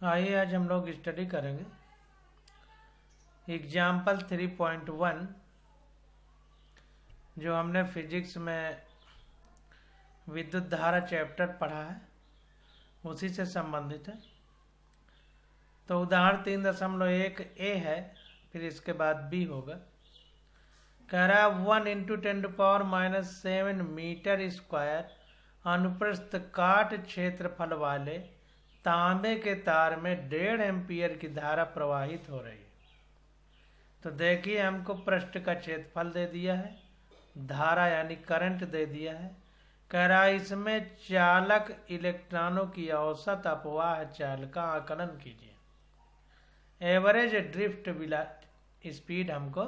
आइए आज हम लोग स्टडी करेंगे एग्जाम्पल 3.1 जो हमने फिजिक्स में विद्युत धारा चैप्टर पढ़ा है उसी से संबंधित है। तो उदाहरण 3.1 ए है, फिर इसके बाद बी होगा। कह रहा है 1 × 10⁻⁻7 मीटर स्क्वायर अनुप्रस्थ काट क्षेत्रफल वाले तांबे के तार में 1.5 एम्पियर की धारा प्रवाहित हो रही है। तो देखिए हमको पृष्ठ का क्षेत्रफल दे दिया है, धारा यानी करंट दे दिया है। कह रहा है इसमें चालक इलेक्ट्रॉनों की औसत अपवाह चाल का आकलन कीजिए। एवरेज ड्रिफ्ट स्पीड हमको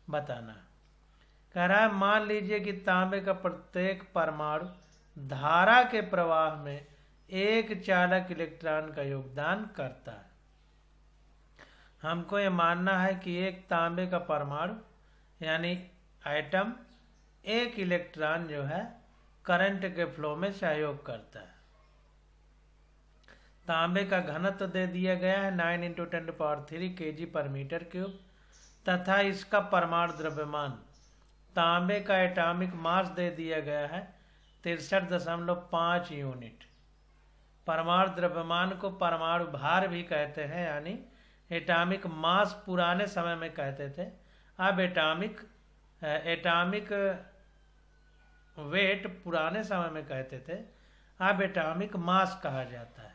बताना। कह रहा है मान लीजिए कि तांबे का प्रत्येक परमाणु धारा के प्रवाह में एक चालक इलेक्ट्रॉन का योगदान करता है। हमको ये मानना है कि एक तांबे का परमाणु यानी एटम एक इलेक्ट्रॉन जो है करंट के फ्लो में सहयोग करता है। तांबे का घनत्व दे दिया गया है 9 × 10⁻³ kg/m³ तथा इसका परमाणु द्रव्यमान तांबे का एटॉमिक मास दे दिया गया है 63.5 यूनिट। परमाणु द्रव्यमान को परमाणु भार भी कहते हैं, यानी एटॉमिक मास पुराने समय में कहते थे, अब एटॉमिक वेट पुराने समय में कहते थे, अब एटॉमिक मास कहा जाता है।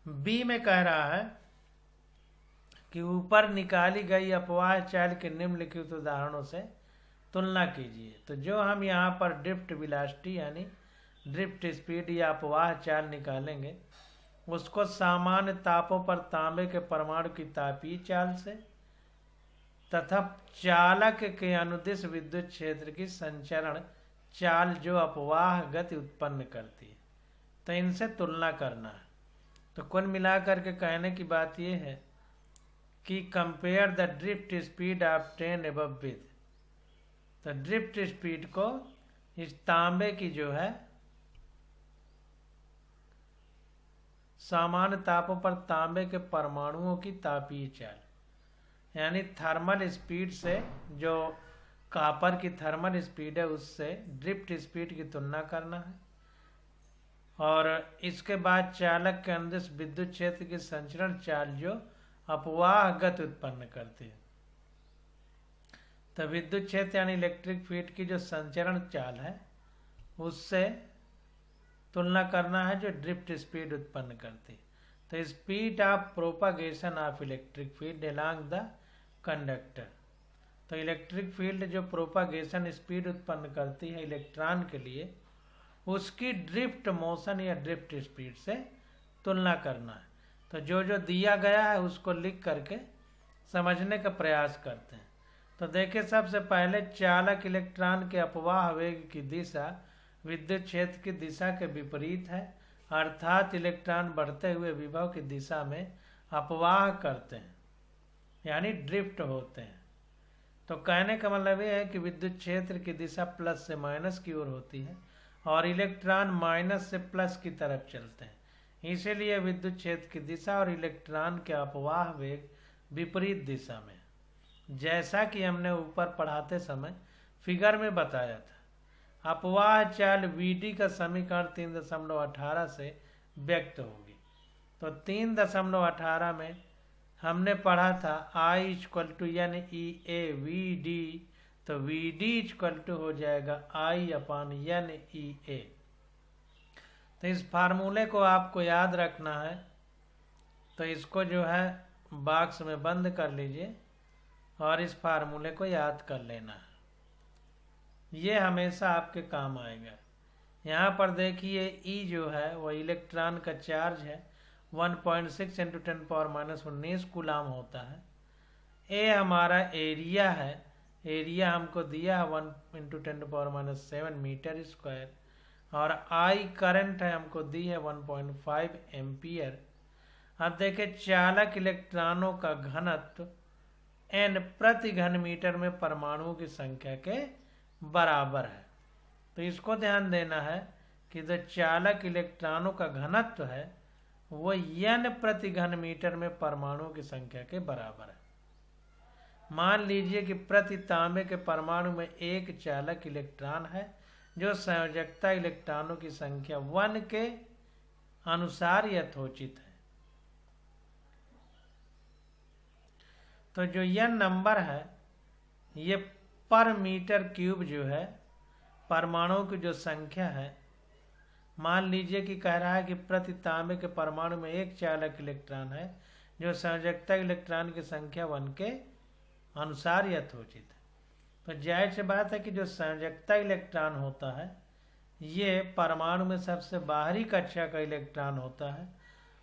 बी में कह रहा है कि ऊपर निकाली गई अपवाह चाल के निम्नलिखित उदाहरणों से तुलना कीजिए। तो जो हम यहाँ पर ड्रिफ्ट वेलोसिटी यानी ड्रिफ्ट स्पीड या अपवाह चाल निकालेंगे उसको सामान्य तापों पर तांबे के परमाणु की तापीय चाल से तथा चालक के अनुदिश विद्युत क्षेत्र की संचरण चाल जो अपवाह गति उत्पन्न करती है, तो इनसे तुलना करना है। तो कुल मिलाकर के कहने की बात यह है कि compare the drift speed obtained above with. तो ड्रिफ्ट स्पीड को इस तांबे की जो है सामान्य तापों पर तांबे के परमाणुओं की तापीय चाल यानी थर्मल स्पीड से, जो कॉपर की थर्मल स्पीड है उससे ड्रिफ्ट स्पीड की तुलना करना है। और इसके बाद चालक के अंदर विद्युत क्षेत्र की संचरण चाल जो अपवाह गति उत्पन्न करती है। तो विद्युत क्षेत्र यानी इलेक्ट्रिक फील्ड की जो संचरण चाल है उससे तुलना करना है जो ड्रिफ्ट स्पीड उत्पन्न करती है। तो speed of propagation of electric field along the conductor. तो इलेक्ट्रिक फील्ड जो प्रोपागेशन स्पीड उत्पन्न करती है इलेक्ट्रॉन के लिए, उसकी ड्रिफ्ट मोशन या ड्रिफ्ट स्पीड से तुलना करना है। तो जो जो दिया गया है उसको लिख करके समझने का प्रयास करते हैं। तो देखिए सबसे पहले चालक इलेक्ट्रॉन के अपवाह वेग की दिशा विद्युत क्षेत्र की दिशा के विपरीत है, अर्थात इलेक्ट्रॉन बढ़ते हुए विभव की दिशा में अपवाह करते हैं यानी ड्रिफ्ट होते हैं। तो कहने का मतलब यह है कि विद्युत क्षेत्र की दिशा प्लस से माइनस की ओर होती है और इलेक्ट्रॉन माइनस से प्लस की तरफ चलते हैं। इसीलिए विद्युत क्षेत्र की दिशा और इलेक्ट्रॉन के अपवाह वेग विपरीत दिशा में, जैसा कि हमने ऊपर पढ़ाते समय फिगर में बताया था। अपवाह चाल Vd का समीकरण 3.18 से व्यक्त होगी। तो 3.18 में हमने पढ़ा था I = NEA/Vd। तो Vd हो जाएगा I/NEA। तो इस फार्मूले को आपको याद रखना है। तो इसको जो है बॉक्स में बंद कर लीजिए और इस फार्मूले को याद कर लेना है, ये हमेशा आपके काम आएगा। यहाँ पर देखिए E जो है वह इलेक्ट्रॉन का चार्ज है 1.6 × 10⁻−19 कूलाम होता है। ए हमारा एरिया है, एरिया हमको दिया है 1 × 10⁻7 मीटर स्क्वायर। और I करंट है हमको दी है 1.5 एम्पियर। अब देखिए चालक इलेक्ट्रॉनों का घनत्व N प्रति घन मीटर में परमाणुओं की संख्या के बराबर है। तो इसको ध्यान देना है कि जो चालक इलेक्ट्रॉनों का घनत्व है वो n प्रति घन मीटर में परमाणुओं की संख्या के बराबर है। मान लीजिए कि प्रति तांबे के परमाणु में एक चालक इलेक्ट्रॉन है जो संयोजकता इलेक्ट्रॉनों की संख्या 1 के अनुसार यथोचित है। तो जो यह नंबर है ये पर मीटर क्यूब जो है परमाणुओं की जो संख्या है, मान लीजिए कि कह रहा है कि प्रति तांबे के परमाणु में एक चालक इलेक्ट्रॉन है जो संयोजकता इलेक्ट्रॉन की संख्या 1 के अनुसार यथोचित है। तो जाहिर सी बात है कि जो संयोजकता इलेक्ट्रॉन होता है ये परमाणु में सबसे बाहरी कक्षा का इलेक्ट्रॉन होता है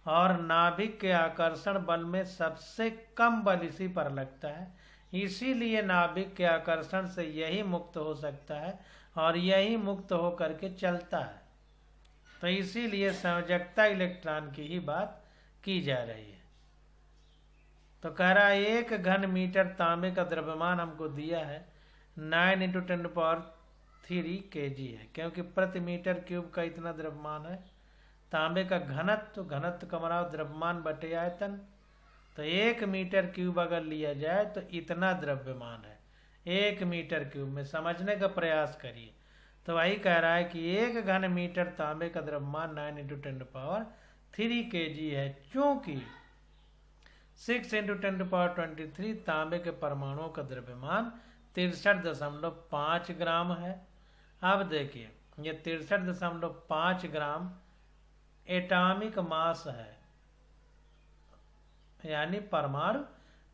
और नाभिक के आकर्षण बल में सबसे कम बल इसी पर लगता है, इसीलिए नाभिक के आकर्षण से यही मुक्त हो सकता है और यही मुक्त होकर के चलता है। तो इसीलिए संयोजकता इलेक्ट्रॉन की ही बात की जा रही है। तो कह रहा है 1 घन मीटर तांबे का द्रव्यमान हमको दिया है 9 × 10³ kg है, क्योंकि प्रति मीटर क्यूब का इतना द्रव्यमान है। तांबे का घनत्व का मतलब द्रव्यमान बटे आयतन, तो 1 मीटर क्यूब अगर लिया जाए तो इतना द्रव्यमान है 1 मीटर क्यूब में। समझने का प्रयास करिए। तो वही कह रहा है कि 1 घन मीटर तांबे का द्रव्यमान 9 × 10³ kg है, चूंकि 6 × 10⁻23 तांबे के परमाणुओं का द्रव्यमान 63.5 ग्राम है। अब देखिए ये 63.5 ग्राम एटॉमिक मास है, यानी परमाणु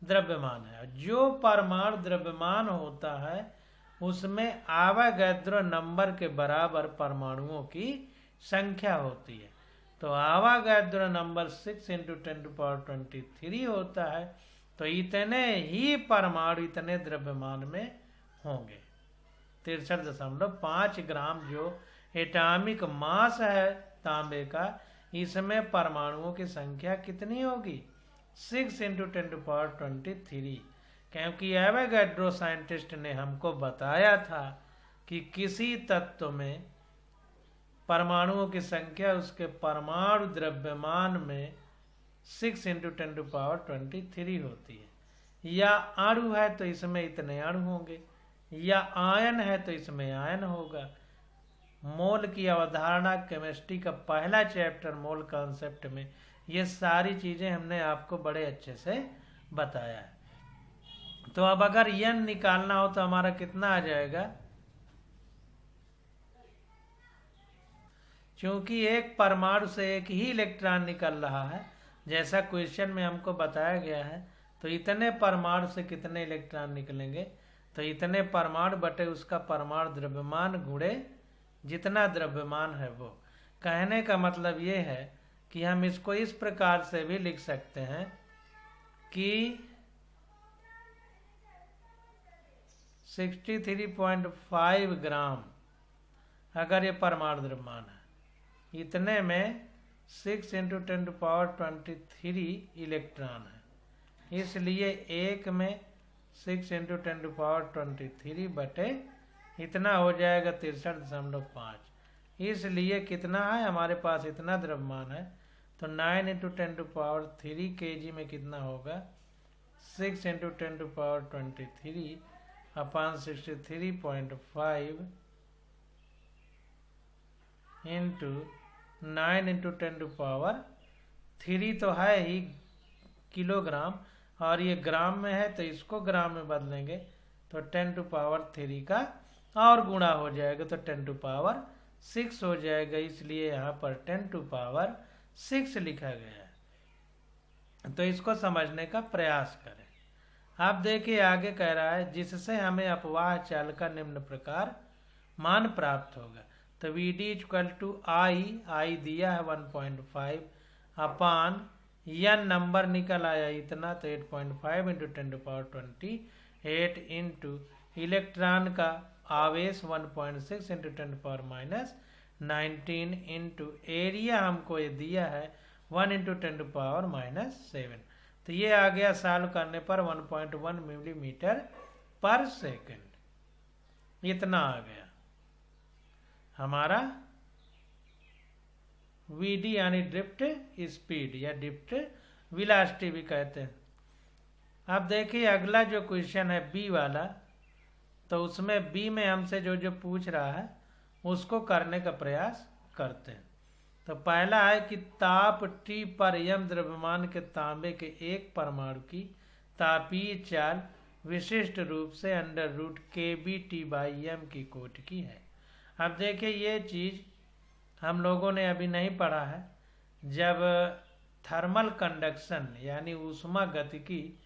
द्रव्यमान है। जो परमाणु द्रव्यमान होता है उसमें आवागैद्रो नंबर के बराबर परमाणुओं की संख्या होती है। तो आवागैद्रो नंबर 6 × 10⁻23 होता है, तो इतने ही परमाणु इतने द्रव्यमान में होंगे। 63.5 ग्राम जो एटॉमिक मास है तांबे का, इसमें परमाणुओं की संख्या कितनी होगी 6 × 10⁻23, क्योंकि एवोगैड्रो साइंटिस्ट ने हमको बताया था कि किसी तत्व में परमाणुओं की संख्या उसके परमाणु द्रव्यमान में 6 × 10⁻23 होती है। या अणु है तो इसमें इतने अणु होंगे, या आयन है तो इसमें आयन होगा। मोल की अवधारणा केमिस्ट्री का पहला चैप्टर मोल कॉन्सेप्ट में ये सारी चीजें हमने आपको बड़े अच्छे से बताया है। तो अब अगर n निकालना हो तो हमारा कितना आ जाएगा, क्योंकि एक परमाणु से एक ही इलेक्ट्रॉन निकल रहा है जैसा क्वेश्चन में हमको बताया गया है, तो इतने परमाणु से कितने इलेक्ट्रॉन निकलेंगे, तो इतने परमाणु बटे उसका परमाणु द्रव्यमान गुणे जितना द्रव्यमान है वो। कहने का मतलब ये है कि हम इसको इस प्रकार से भी लिख सकते हैं कि 63.5 ग्राम अगर ये परमाणु द्रव्यमान है, इतने में 6 × 10⁻23 इलेक्ट्रॉन है, इसलिए एक में 6 × 10⁻23 बटे इतना हो जाएगा 63.5। इसलिए कितना है हमारे पास, इतना द्रव्यमान है, तो 9 × 10⁻3 kg में कितना होगा 6 × 10⁻23 अपॉन 63.5 इंटू 9 × 10⁻3 तो है ही किलोग्राम, और ये ग्राम में है तो इसको ग्राम में बदलेंगे तो 10⁻3 का और गुणा हो जाएगा तो 10⁻6 हो जाएगा। इसलिए यहाँ पर 10⁻6 लिखा गया है। तो इसको समझने का प्रयास करें। आप देखिए आगे कह रहा है जिससे हमें अपवाह चाल का निम्न प्रकार मान प्राप्त होगा। तो Vd = I दिया है 1.5 अपान n नंबर निकल आया इतना, तो 8.5 × 10⁻28 इंटू इलेक्ट्रॉन का आवेश 1.6 × 10⁻19 इंटू एरिया हमको ये दिया है 1 × 10⁻7। तो ये आ गया सॉल्व करने पर 1.1 मिलीमीटर/सेकंड। इतना आ गया हमारा वीडी यानी ड्रिफ्ट स्पीड या ड्रिफ्ट वेलोसिटी भी कहते हैं। अब देखिए अगला जो क्वेश्चन है बी वाला, तो उसमें बी में हमसे जो जो पूछ रहा है उसको करने का प्रयास करते हैं। तो पहला है कि ताप T पर यम द्रव्यमान के तांबे के एक परमाणु की तापीय चाल विशिष्ट रूप से √kBT/m की कोटि की है। अब देखिए ये चीज हम लोगों ने अभी नहीं पढ़ा है। जब थर्मल कंडक्शन यानी ऊष्मा गतिकी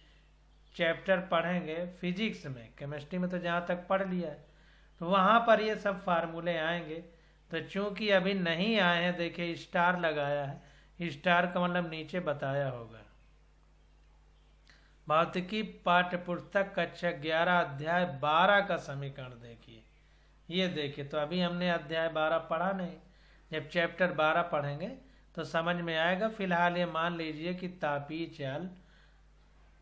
चैप्टर पढ़ेंगे फिजिक्स में, केमिस्ट्री में तो जहाँ तक पढ़ लिया है, तो वहाँ पर ये सब फार्मूले आएंगे। तो चूंकि अभी नहीं आए हैं, देखिए स्टार लगाया है, स्टार का मतलब नीचे बताया होगा। भौतिकी पाठ्य पुस्तक कक्षा 11 अध्याय 12 का समीकरण देखिए। ये देखिए, तो अभी हमने अध्याय 12 पढ़ा नहीं, जब चैप्टर 12 पढ़ेंगे तो समझ में आएगा। फिलहाल ये मान लीजिए कि तापीय चाल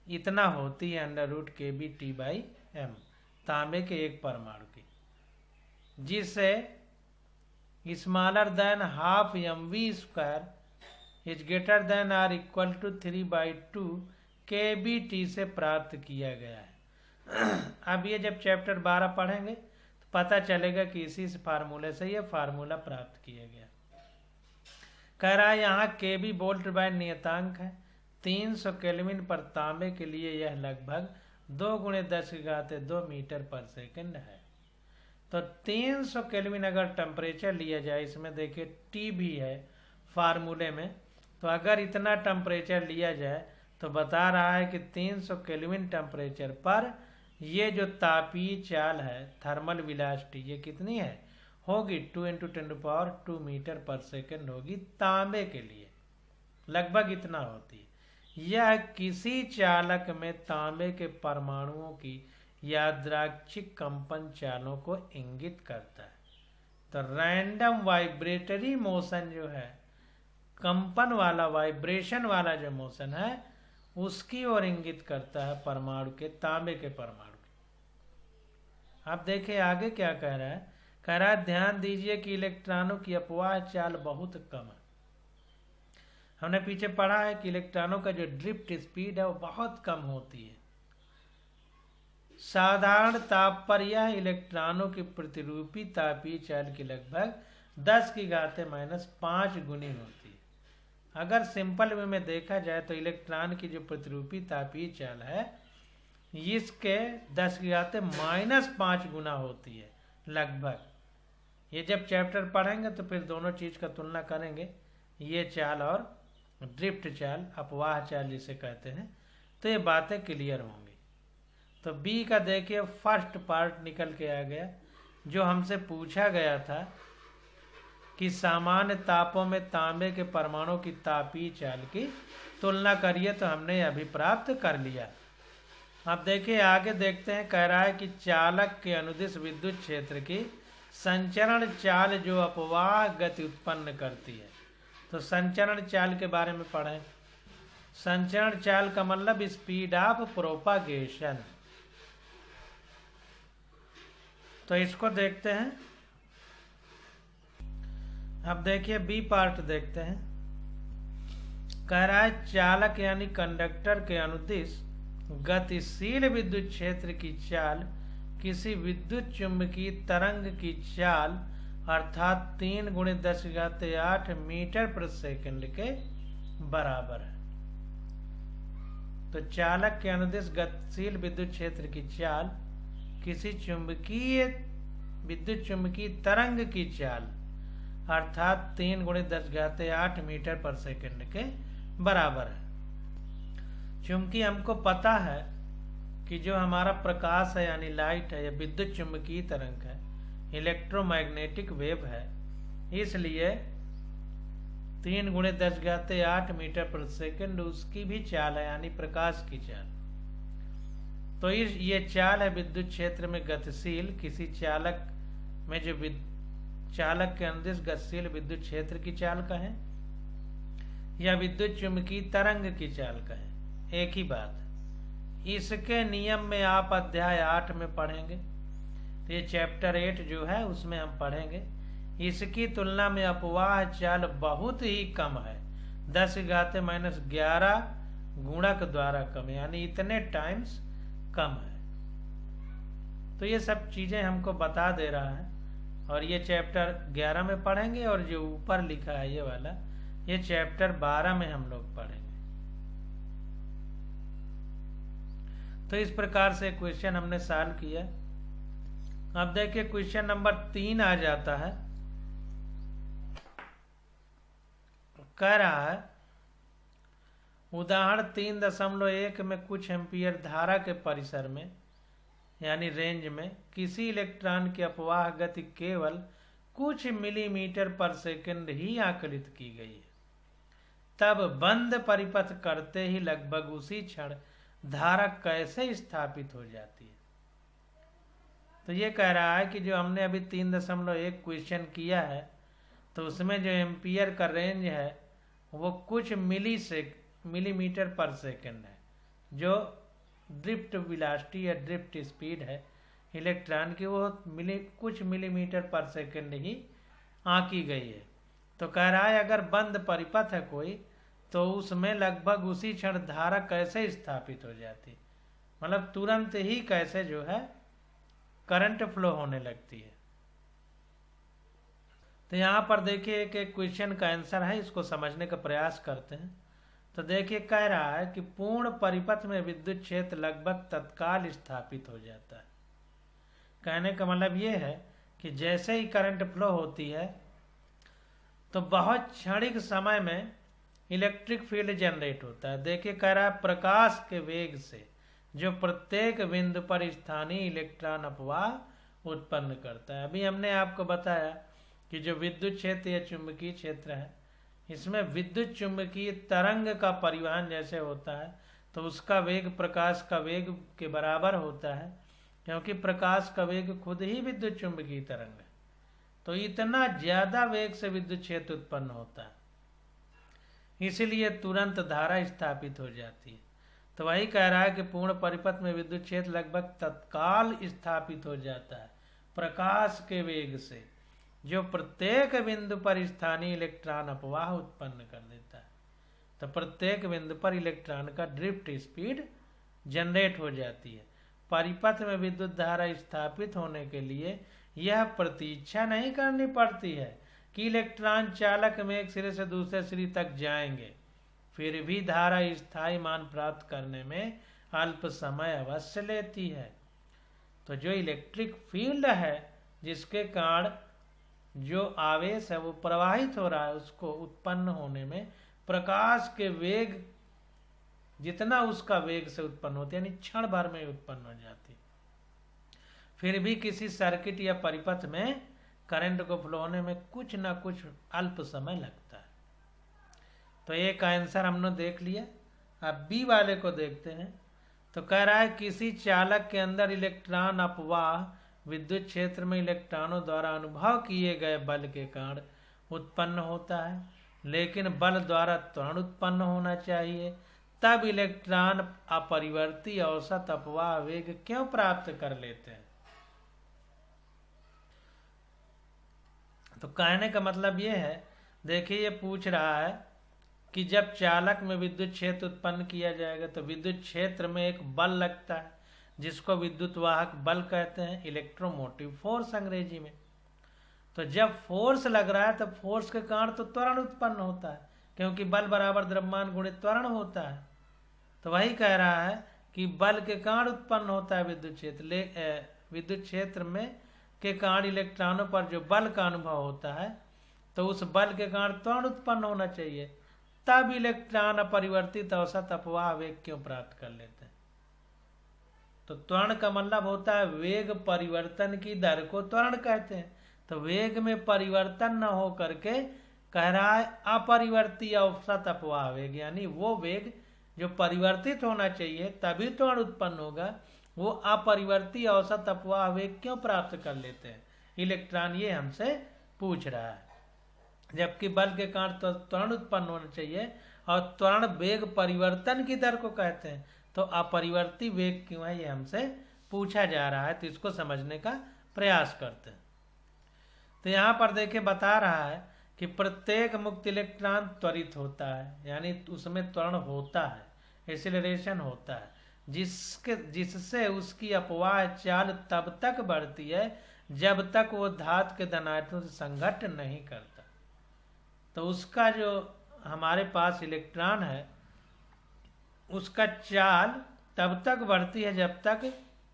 इतना होती है √kBT/m तांबे के एक परमाणु की, जिससे smaller than half mv² is greater than or equal to 3/2 kBT से प्राप्त किया गया है। अब ये जब चैप्टर 12 पढ़ेंगे तो पता चलेगा कि इसी फार्मूले से ये फार्मूला प्राप्त किया गया। कह रहा है यहाँ kB वोल्ट बाय नियतांक है, 300 केल्विन पर तांबे के लिए यह लगभग 2 × 10⁻² मीटर पर सेकंड है। तो 300 केल्विन अगर टेम्परेचर लिया जाए, इसमें देखिए T भी है फार्मूले में, तो अगर इतना टेम्परेचर लिया जाए तो बता रहा है कि 300 केल्विन टेम्परेचर पर ये जो तापीय चाल है थर्मल वेलोसिटी ये कितनी है होगी 2 × 10⁻² मीटर पर सेकंड होगी तांबे के लिए, लगभग इतना होती है। यह किसी चालक में तांबे के परमाणुओं की यादृच्छिक कंपन चालों को इंगित करता है। तो रैंडम वाइब्रेटरी मोशन जो है, कंपन वाला वाइब्रेशन वाला जो मोशन है उसकी ओर इंगित करता है परमाणु के, तांबे के परमाणु के। अब देखिए आगे क्या कह रहा है। कह रहा है ध्यान दीजिए कि इलेक्ट्रॉनों की अपवाह चाल बहुत कम है। हमने पीछे पढ़ा है कि इलेक्ट्रॉनों का जो ड्रिफ्ट स्पीड है वो बहुत कम होती है। साधारण ताप पर यह इलेक्ट्रॉनों की प्रतिरूपी तापीय चाल की लगभग 10⁻⁻5 गुनी होती है। अगर सिंपल वे में देखा जाए तो इलेक्ट्रॉन की जो प्रतिरूपी तापीय चाल है इसके 10⁻⁻5 गुना होती है लगभग। ये जब चैप्टर पढ़ेंगे तो फिर दोनों चीज का तुलना करेंगे, ये चाल और ड्रिफ्ट चाल, अपवाह चाल जिसे कहते हैं, तो ये बातें क्लियर होंगी। तो बी का देखिए फर्स्ट पार्ट निकल के आ गया। जो हमसे पूछा गया था कि सामान्य तापों में तांबे के परमाणु की तापीय चाल की तुलना करिए, तो हमने अभी प्राप्त कर लिया। अब देखिए आगे देखते हैं। कह रहा है कि चालक के अनुदिश विद्युत क्षेत्र की संचरण चाल जो अपवाह गति उत्पन्न करती है। तो संचरण चाल के बारे में पढ़ें। संचरण चाल का मतलब स्पीड ऑफ प्रोपागेशन। तो इसको देखते हैं। अब देखिए बी पार्ट देखते हैं। कह रहा है चालक यानी कंडक्टर के अनुदिश गतिशील विद्युत क्षेत्र की चाल किसी विद्युत चुंबकीय तरंग की चाल अर्थात 3 × 10⁸ मीटर पर सेकंड के बराबर है। तो चालक के अनुदिश गतिशील विद्युत क्षेत्र की चाल किसी विद्युत चुंबकीय तरंग की चाल अर्थात 3 × 10⁸ मीटर पर सेकंड के बराबर है। चूंकि हमको पता है कि जो हमारा प्रकाश है यानी लाइट है, या विद्युत चुंबकीय तरंग है, इलेक्ट्रोमैग्नेटिक वेव है, इसलिए 3 × 10⁸ मीटर पर सेकंड उसकी भी चाल है, यानी प्रकाश की चाल। तो ये चाल है विद्युत क्षेत्र में गतिशील किसी चालक में, जो चालक के अनुदिश गतिशील विद्युत क्षेत्र की चाल कहें या विद्युत चुंबकीय तरंग की चाल कहें, एक ही बात। इसके नियम में आप अध्याय 8 में पढ़ेंगे। तो ये चैप्टर 8 जो है उसमें हम पढ़ेंगे। इसकी तुलना में अपवाह चाल बहुत ही कम है, 10⁻⁻11 गुणक द्वारा कम, यानी इतने टाइम्स कम है। तो ये सब चीजें हमको बता दे रहा है, और ये चैप्टर 11 में पढ़ेंगे, और जो ऊपर लिखा है ये वाला, ये चैप्टर 12 में हम लोग पढ़ेंगे। तो इस प्रकार से क्वेश्चन हमने सॉल्व किया। अब देखिए क्वेश्चन नंबर 3 आ जाता है। कह रहा है उदाहरण 3.1 में कुछ एम्पियर धारा के परिसर में यानी रेंज में किसी इलेक्ट्रॉन की अपवाह गति केवल कुछ मिलीमीटर पर सेकंड ही आकलित की गई है, तब बंद परिपथ करते ही लगभग उसी क्षण धारा कैसे स्थापित हो जाती है। तो ये कह रहा है कि जो हमने अभी 3.1 क्वेश्चन किया है, तो उसमें जो एम्पियर का रेंज है वो कुछ मिलीमीटर पर सेकंड है, जो ड्रिफ्ट वेलोसिटी या ड्रिफ्ट स्पीड है इलेक्ट्रॉन की, वो कुछ मिलीमीटर पर सेकंड ही आंकी गई है। तो कह रहा है अगर बंद परिपथ है कोई, तो उसमें लगभग उसी क्षण धारा कैसे स्थापित हो जाती, मतलब तुरंत ही कैसे जो है करंट फ्लो होने लगती है। तो यहाँ पर देखिए एक क्वेश्चन का आंसर है, इसको समझने का प्रयास करते हैं। तो देखिए कह रहा है कि पूर्ण परिपथ में विद्युत क्षेत्र लगभग तत्काल स्थापित हो जाता है। कहने का मतलब ये है कि जैसे ही करंट फ्लो होती है तो बहुत क्षणिक समय में इलेक्ट्रिक फील्ड जनरेट होता है। देखिए कह रहा है प्रकाश के वेग से जो प्रत्येक बिंदु पर स्थानीय इलेक्ट्रॉन अपवाह उत्पन्न करता है। अभी हमने आपको बताया कि जो विद्युत क्षेत्र या चुंबकीय क्षेत्र है, इसमें विद्युत चुंबकीय तरंग का परिवहन जैसे होता है, तो उसका वेग प्रकाश का वेग के बराबर होता है, क्योंकि प्रकाश का वेग खुद ही विद्युत चुंबकीय तरंग है। तो इतना ज्यादा वेग से विद्युत क्षेत्र उत्पन्न होता है, इसलिए तुरंत धारा स्थापित हो जाती है। तो वही कह रहा है कि पूर्ण परिपथ में विद्युत क्षेत्र लगभग तत्काल स्थापित हो जाता है प्रकाश के वेग से, जो प्रत्येक बिंदु पर स्थानीय इलेक्ट्रॉन अपवाह उत्पन्न कर देता है। तो प्रत्येक बिंदु पर इलेक्ट्रॉन का ड्रिफ्ट स्पीड जनरेट हो जाती है। परिपथ में विद्युत धारा स्थापित होने के लिए यह प्रतीक्षा नहीं करनी पड़ती है कि इलेक्ट्रॉन चालक में एक सिरे से दूसरे सिरे तक जाएंगे, फिर भी धारा स्थायी मान प्राप्त करने में अल्प समय अवश्य लेती है। तो जो इलेक्ट्रिक फील्ड है जिसके कारण जो आवेश है वो प्रवाहित हो रहा है, उसको उत्पन्न होने में प्रकाश के वेग जितना उसका वेग से उत्पन्न होती है, यानी क्षण भर में उत्पन्न हो जाती है। फिर भी किसी सर्किट या परिपथ में करंट को फ्लो होने में कुछ ना कुछ अल्प समय लगता है। तो एक आंसर हमने देख लिया। अब बी वाले को देखते हैं। तो कह रहा है किसी चालक के अंदर इलेक्ट्रॉन अपवाह विद्युत क्षेत्र में इलेक्ट्रॉनों द्वारा अनुभव किए गए बल के कारण उत्पन्न होता है, लेकिन बल द्वारा त्वरण उत्पन्न होना चाहिए, तब इलेक्ट्रॉन अपरिवर्ती औसत अपवाह वेग क्यों प्राप्त कर लेते हैं। तो कहने का मतलब ये है, देखिए ये पूछ रहा है कि जब चालक में विद्युत क्षेत्र उत्पन्न किया जाएगा तो विद्युत क्षेत्र में एक बल लगता है जिसको विद्युत वाहक बल कहते हैं, इलेक्ट्रोमोटिव फोर्स अंग्रेजी में। तो जब फोर्स लग रहा है तो फोर्स के कारण तो त्वरण उत्पन्न होता है, क्योंकि बल बराबर द्रव्यमान गुणित त्वरण होता है। तो वही कह रहा है कि बल के कारण उत्पन्न होता है विद्युत क्षेत्र, विद्युत क्षेत्र में के कारण इलेक्ट्रॉनों पर जो बल का अनुभव होता है, तो उस बल के कारण त्वरण उत्पन्न होना चाहिए, तब इलेक्ट्रॉन अपरिवर्तित औसत अपवाह वेग क्यों प्राप्त कर लेते हैं। तो त्वरण का मतलब होता है वेग परिवर्तन की दर को त्वरण कहते हैं। तो वेग में परिवर्तन न हो करके कह रहा है अपरिवर्ती औसत अपवाह वेग, यानी वो वेग जो परिवर्तित होना चाहिए तभी त्वरण उत्पन्न होगा, वो अपरिवर्ती औसत अपवाह वेग क्यों प्राप्त कर लेते हैं इलेक्ट्रॉन, ये हमसे पूछ रहा है। जबकि बल के कारण तो त्वरण उत्पन्न होना चाहिए, और त्वरण वेग परिवर्तन की दर को कहते हैं, तो अपरिवर्ती वेग क्यों है ये हमसे पूछा जा रहा है। तो इसको समझने का प्रयास करते हैं। तो यहाँ पर देखिए बता रहा है कि प्रत्येक मुक्त इलेक्ट्रॉन त्वरित होता है, यानी उसमें त्वरण होता है, एक्सीलरेशन होता है, जिससे उसकी अपवाह चाल तब तक बढ़ती है जब तक वो धातु के धनात्मों से संघट्ट नहीं करता। तो उसका जो हमारे पास इलेक्ट्रॉन है उसका चाल तब तक बढ़ती है जब तक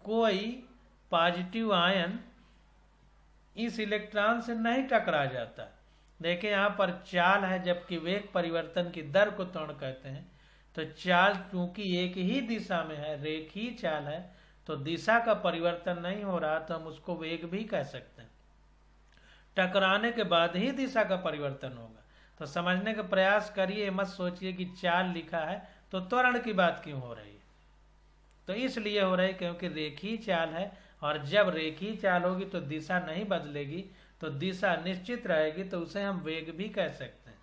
कोई पॉजिटिव आयन इस इलेक्ट्रॉन से नहीं टकरा जाता। देखिए यहाँ पर चाल है, जबकि वेग परिवर्तन की दर को त्वरण कहते हैं। तो चाल चूंकि एक ही दिशा में है, रेखीय चाल है, तो दिशा का परिवर्तन नहीं हो रहा, तो हम उसको वेग भी कह सकते हैं। टकराने के बाद ही दिशा का परिवर्तन होगा। तो समझने का प्रयास करिए, मत सोचिए कि चाल लिखा है तो त्वरण की बात क्यों हो रही है। तो इसलिए हो रही है क्योंकि रेखीय चाल है, और जब रेखीय चाल होगी तो दिशा नहीं बदलेगी, तो दिशा निश्चित रहेगी, तो उसे हम वेग भी कह सकते हैं।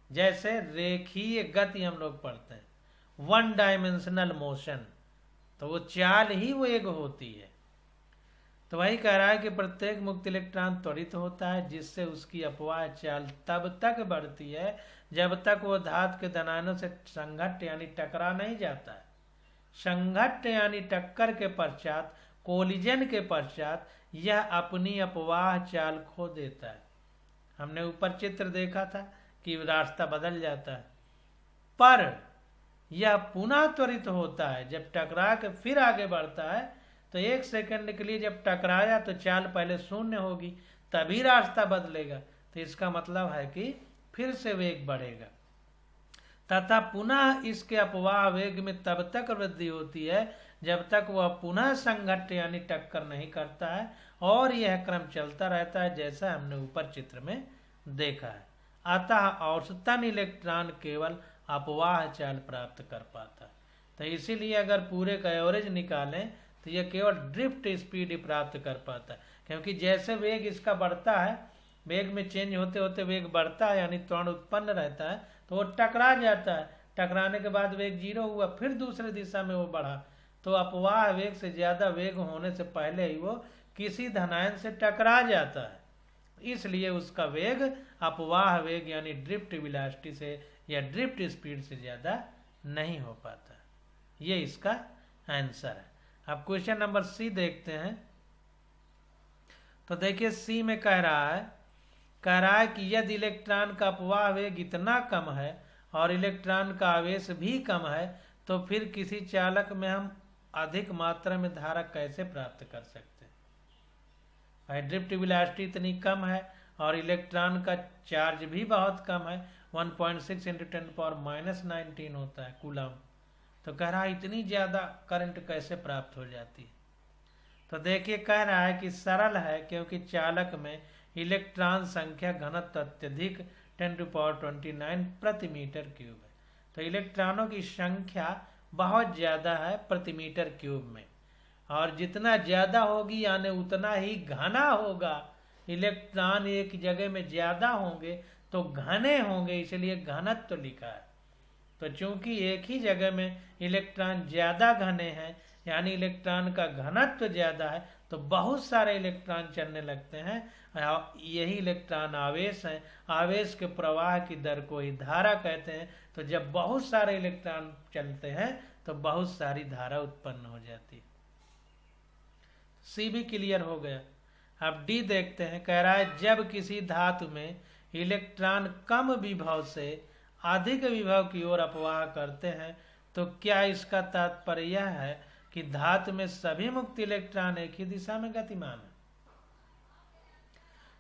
जैसे रेखीय गति हम लोग पढ़ते हैं, वन डायमेंशनल मोशन, तो वो चाल ही वेग होती है। तो वही कह रहा है कि प्रत्येक मुक्त इलेक्ट्रॉन त्वरित होता है, जिससे उसकी अपवाह चाल तब तक बढ़ती है जब तक वो धातु के धनायनों से संघट्ट यानी टकरा नहीं जाता है। संघट्ट यानी टक्कर के पश्चात, कोलिजन के पश्चात यह अपनी अपवाह चाल खो देता है। हमने ऊपर चित्र देखा था कि रास्ता बदल जाता है, पर यह पुनः त्वरित होता है जब टकरा के फिर आगे बढ़ता है। तो 1 सेकंड के लिए जब टकराया तो चाल पहले शून्य होगी, तभी रास्ता बदलेगा। तो इसका मतलब है कि फिर से वेग बढ़ेगा, तथा पुनः इसके अपवाह वेग में तब तक वृद्धि होती है जब तक वह पुनः संघट्ट यानी टक्कर नहीं करता है, और यह क्रम चलता रहता है जैसा हमने ऊपर चित्र में देखा है। अतः औसतन इलेक्ट्रॉन केवल अपवाह चाल प्राप्त कर पाता है। तो इसीलिए अगर पूरे का एवरेज निकालें तो यह केवल ड्रिफ्ट स्पीड ही प्राप्त कर पाता है, क्योंकि जैसे वेग इसका बढ़ता है, वेग में चेंज होते होते वेग बढ़ता है यानी त्वरण उत्पन्न रहता है, तो वो टकरा जाता है। टकराने के बाद वेग 0 हुआ, फिर दूसरे दिशा में वो बढ़ा, तो अपवाह वेग से ज्यादा वेग होने से पहले ही वो किसी धनायन से टकरा जाता है। इसलिए उसका वेग अपवाह वेग यानी ड्रिफ्ट वेलोसिटी से या ड्रिफ्ट स्पीड से ज्यादा नहीं हो पाता। ये इसका आंसर है। अब क्वेश्चन नंबर सी देखते हैं। तो देखिए सी में कह रहा है कि यदि इलेक्ट्रॉन का अपवाह वेग इतना कम है और इलेक्ट्रॉन का आवेश भी कम है, तो फिर किसी चालक में हम अधिक मात्रा में धारा कैसे प्राप्त कर सकते हैं। भाई ड्रिफ्ट वेलोसिटी इतनी कम है और इलेक्ट्रॉन का चार्ज भी बहुत कम है, 1.6 × 10⁻⁻19 होता है कूलम। तो कह रहा है इतनी ज्यादा करंट कैसे प्राप्त हो जाती है। तो देखिए कह रहा है कि सरल है, क्योंकि चालक में इलेक्ट्रॉन संख्या घनत्व अत्यधिक 10⁻29 प्रति मीटर क्यूब है। तो इलेक्ट्रॉनों की संख्या बहुत ज्यादा है प्रति मीटर क्यूब में, और जितना ज्यादा होगी यानी उतना ही घना होगा। इलेक्ट्रॉन एक जगह में ज्यादा होंगे तो घने होंगे, इसलिए घनत्व तो लिखा है। तो चूंकि एक ही जगह में इलेक्ट्रॉन ज्यादा घने हैं यानी इलेक्ट्रॉन का घनत्व ज्यादा है, तो बहुत सारे इलेक्ट्रॉन चलने लगते हैं। यही इलेक्ट्रॉन आवेश हैं, आवेश के प्रवाह की दर को ही धारा कहते हैं। तो जब बहुत सारे इलेक्ट्रॉन चलते हैं तो बहुत सारी धारा उत्पन्न हो जाती है। सी भी क्लियर हो गया। अब डी देखते हैं। कह रहा है जब किसी धातु में इलेक्ट्रॉन कम विभव से अधिक विभव की ओर अपवाह करते हैं, तो क्या इसका तात्पर्य यह है कि धातु में सभी मुक्त इलेक्ट्रॉन एक ही दिशा में गतिमान है।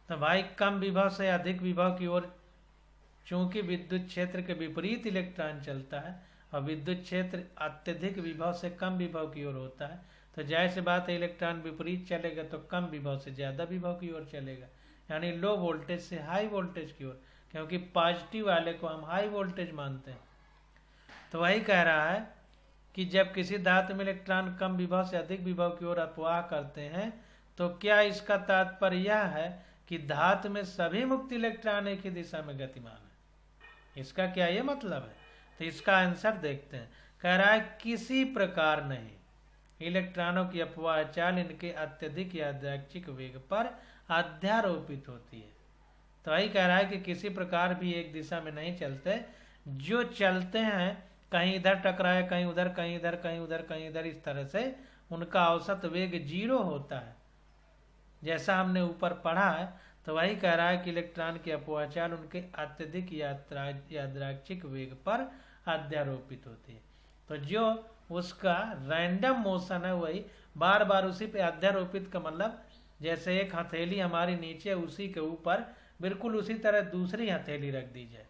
तो भाई कम विभव से अधिक विभव की ओर, चूंकि विद्युत क्षेत्र के विपरीत इलेक्ट्रॉन चलता है और विद्युत क्षेत्र अत्यधिक विभव से कम विभव की ओर होता है, तो जाहिर सी बात है इलेक्ट्रॉन विपरीत चलेगा तो कम विभव से ज्यादा विभव की ओर चलेगा, यानी लो वोल्टेज से हाई वोल्टेज की ओर, क्योंकि पॉजिटिव वाले को हम हाई वोल्टेज मानते हैं। तो वही कह रहा है कि जब किसी धातु में इलेक्ट्रॉन कम विभव से अधिक विभव की ओर अपवाह करते हैं, तो क्या इसका तात्पर्य यह है कि धातु में सभी मुक्त इलेक्ट्रॉन एक ही दिशा में गतिमान है। इसका क्या ये मतलब है? तो इसका आंसर देखते हैं। कह रहा है किसी प्रकार नहीं, इलेक्ट्रॉनों की अपवाह चाल इनके अत्यधिक यादृच्छिक वेग पर अध्यारोपित होती है। तो वही कह रहा है कि किसी प्रकार भी एक दिशा में नहीं चलते, जो चलते हैं कहीं इधर टकराए, कहीं उधर, कहीं इधर, कहीं उधर, कहीं इधर, इस तरह से उनका औसत वेग 0 होता है। जैसा हमने ऊपर पढ़ा है, तो वही कह रहा है कि इलेक्ट्रॉन की अपवाह चाल उनके अत्यधिक यादृच्छिक वेग पर अध्यारोपित होती है। तो जो उसका रैंडम मोशन है वही बार बार उसी पे अध्यारोपित का मतलब जैसे एक हथेली हमारी नीचे, उसी के ऊपर बिल्कुल उसी तरह दूसरी हथेली रख दी जाए,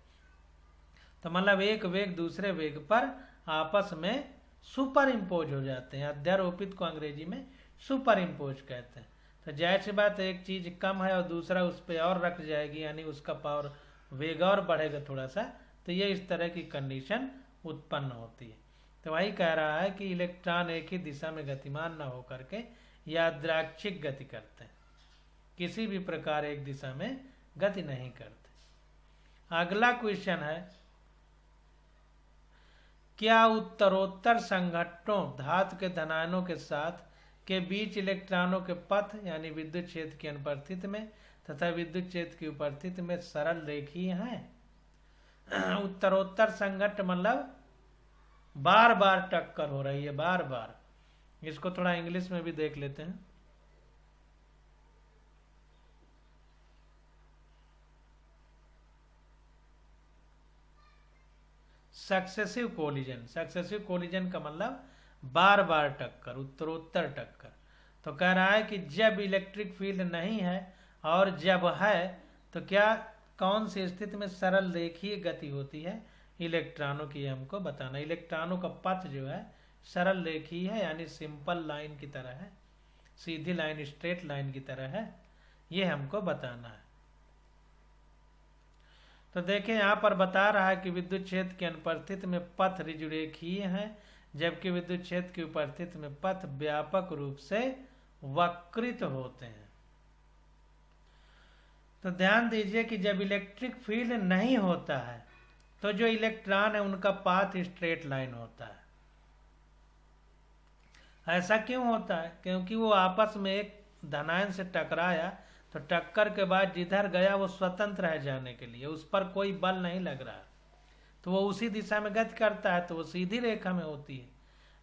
तो मतलब एक वेग दूसरे वेग पर आपस में सुपर इम्पोज हो जाते हैं। अध्यारोपित को अंग्रेजी में सुपर इम्पोज कहते हैं। तो जाहिर सी बात, एक चीज कम है और दूसरा उस पर और रख जाएगी, यानी उसका पावर वेग और बढ़ेगा थोड़ा सा, तो ये इस तरह की कंडीशन उत्पन्न होती है। तो वही कह रहा है कि इलेक्ट्रॉन एक ही दिशा में गतिमान न होकर के यादृच्छिक गति करते हैं, किसी भी प्रकार एक दिशा में गति नहीं करते। अगला क्वेश्चन है, क्या उत्तरोत्तर संघटनों धातु के धनायनों के साथ के बीच इलेक्ट्रॉनों के पथ यानी विद्युत क्षेत्र की अनुपस्थिति में तथा विद्युत क्षेत्र की उपस्थिति में सरल रेखीय हैं? उत्तरोत्तर संघट्ट मतलब बार बार टक्कर हो रही है, बार बार। इसको थोड़ा इंग्लिश में भी देख लेते हैं। सक्सेसिव कोलिजन, सक्सेसिव कोलिजन का मतलब बार बार टक्कर, उत्तरोत्तर टक्कर। तो कह रहा है कि जब इलेक्ट्रिक फील्ड नहीं है और जब है तो क्या कौन सी स्थिति में सरल रेखीय गति होती है इलेक्ट्रॉनों की, हमको बताना। इलेक्ट्रॉनों का पथ जो है सरल रेखीय है, यानी सिंपल लाइन की तरह है, सीधी लाइन, स्ट्रेट लाइन की तरह है, ये हमको बताना है। तो देखें यहाँ पर बता रहा है कि विद्युत क्षेत्र की अनुपस्थिति में पथ ऋजुरेखीय है, जबकि विद्युत क्षेत्र की उपस्थिति में पथ व्यापक रूप से वक्रित होते हैं। तो ध्यान दीजिए कि जब इलेक्ट्रिक फील्ड नहीं होता है तो जो इलेक्ट्रॉन है उनका पाथ स्ट्रेट लाइन होता है। ऐसा क्यों होता है? क्योंकि वो आपस में एक धनायन से टकराया, तो टक्कर के बाद जिधर गया वो स्वतंत्र है जाने के लिए, उस पर कोई बल नहीं लग रहा, तो वो उसी दिशा में गति करता है, तो वो सीधी रेखा में होती है।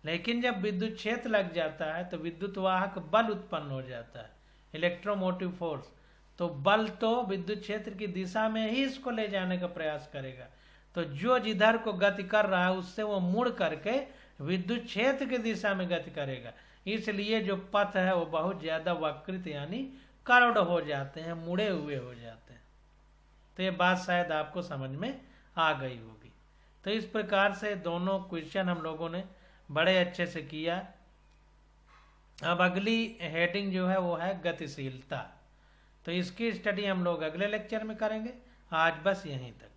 लेकिन जब विद्युत क्षेत्र लग जाता है तो विद्युत वाहक बल उत्पन्न हो जाता है, इलेक्ट्रोमोटिव फोर्स। तो बल तो विद्युत क्षेत्र की दिशा में ही इसको ले जाने का प्रयास करेगा, तो जो जिधर को गति कर रहा है उससे वो मुड़ करके विद्युत क्षेत्र की दिशा में गति करेगा। इसलिए जो पथ है वो बहुत ज्यादा वक्रित यानी कर्व्ड हो जाते हैं, मुड़े हुए हो जाते हैं। तो ये बात शायद आपको समझ में आ गई होगी। तो इस प्रकार से दोनों क्वेश्चन हम लोगों ने बड़े अच्छे से किया। अब अगली हेडिंग जो है वो है गतिशीलता। तो इसकी स्टडी हम लोग अगले लेक्चर में करेंगे। आज बस यहीं तक।